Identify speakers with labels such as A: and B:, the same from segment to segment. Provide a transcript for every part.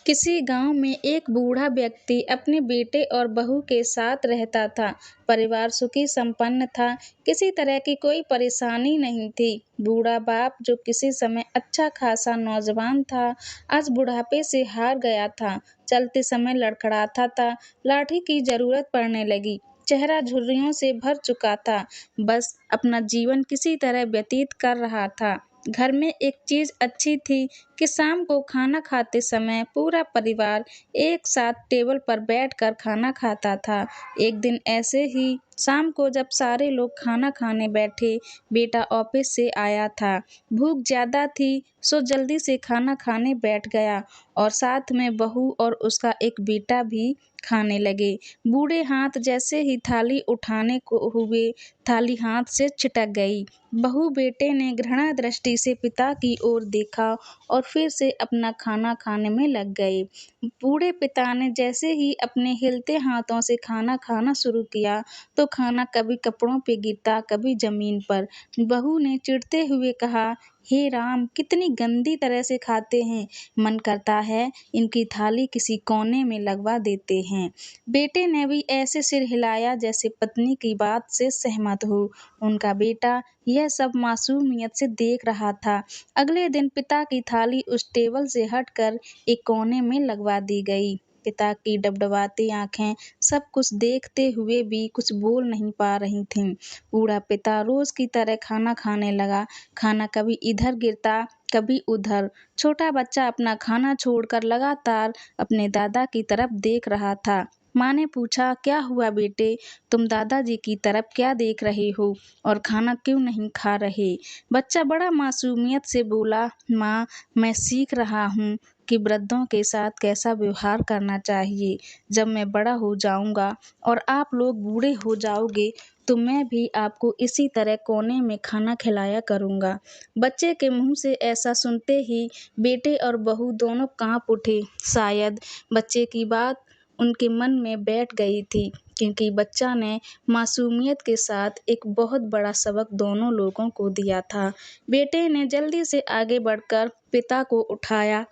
A: किसी गांव में एक बूढ़ा व्यक्ति अपने बेटे और बहू के साथ रहता था। परिवार सुखी संपन्न था। किसी तरह की कोई परेशानी नहीं थी। बूढ़ा बाप, जो किसी समय अच्छा खासा नौजवान था, आज बुढ़ापे से हार गया था। चलते समय लड़खड़ाता था। लाठी की जरूरत पड़ने लगी। चेहरा झुर्रियों से भर चुका था। बस अपना जीवन किसी तरह व्यतीत कर रहा था। घर में एक चीज अच्छी थी कि शाम को खाना खाते समय पूरा परिवार एक साथ टेबल पर बैठकर खाना खाता था। एक दिन ऐसे ही शाम को जब सारे लोग खाना खाने बैठे, बेटा ऑफिस से आया था। भूख ज्यादा थी, सो जल्दी से खाना खाने बैठ गया और साथ में बहू और उसका एक बेटा भी खाने लगे। बूढ़े हाथ जैसे ही थाली उठाने को हुए, थाली हाथ से छिटक गई। बहू बेटे ने घृणा दृष्टि से पिता की ओर देखा और फिर से अपना खाना खाने में लग गए। बूढ़े पिता ने जैसे ही अपने हिलते हाथों से खाना खाना शुरू किया, तो खाना कभी कपड़ों पे गिरता, कभी जमीन पर। बहू ने चिढ़ते हुए कहा, हे राम, कितनी गंदी तरह से खाते हैं। मन करता है इनकी थाली किसी कोने में लगवा देते हैं। बेटे ने भी ऐसे सिर हिलाया जैसे पत्नी की बात से सहमत हो। उनका बेटा यह सब मासूमियत से देख रहा था। अगले दिन पिता की थाली उस टेबल से हटकर एक कोने में लगवा दी गई। पिता की डबडबाती आंखें सब कुछ देखते हुए भी कुछ बोल नहीं पा रही थीं। बूढ़ा पिता रोज की तरह खाना खाने लगा। खाना कभी इधर गिरता, कभी उधर। छोटा बच्चा अपना खाना छोड़कर लगातार अपने दादा की तरफ देख रहा था। माँ ने पूछा, क्या हुआ बेटे, तुम दादाजी की तरफ क्या देख रहे हो और खाना क्यों नहीं खा रहे? बच्चा बड़ा मासूमियत से बोला, माँ, मैं सीख रहा हूँ कि वृद्धों के साथ कैसा व्यवहार करना चाहिए। जब मैं बड़ा हो जाऊंगा और आप लोग बूढ़े हो जाओगे, तो मैं भी आपको इसी तरह कोने में खाना खिलाया करूंगा। बच्चे के मुंह से ऐसा सुनते ही बेटे और बहू दोनों कांप उठे। शायद बच्चे की बात उनके मन में बैठ गई थी, क्योंकि बच्चा ने मासूमियत के साथ एक बहुत बड़ा सबक दोनों लोगों को दिया था। बेटे ने जल्दी से आगे बढ़कर पिता को उठाया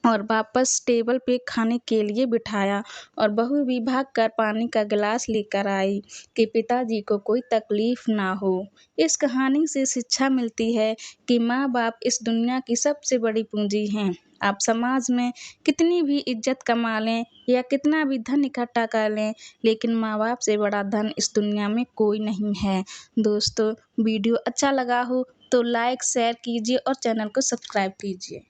A: और वापस टेबल पे खाने के लिए बिठाया, और बहू भी भागकर पानी का गिलास लेकर आई कि पिताजी को कोई तकलीफ ना हो। इस कहानी से शिक्षा मिलती है कि माँ बाप इस दुनिया की सबसे बड़ी पूंजी हैं। आप समाज में कितनी भी इज्जत कमा लें या कितना भी धन इकट्ठा कर लें, लेकिन माँ बाप से बड़ा धन इस दुनिया में कोई नहीं है। दोस्तों, वीडियो अच्छा लगा हो तो लाइक शेयर कीजिए और चैनल को सब्सक्राइब कीजिए।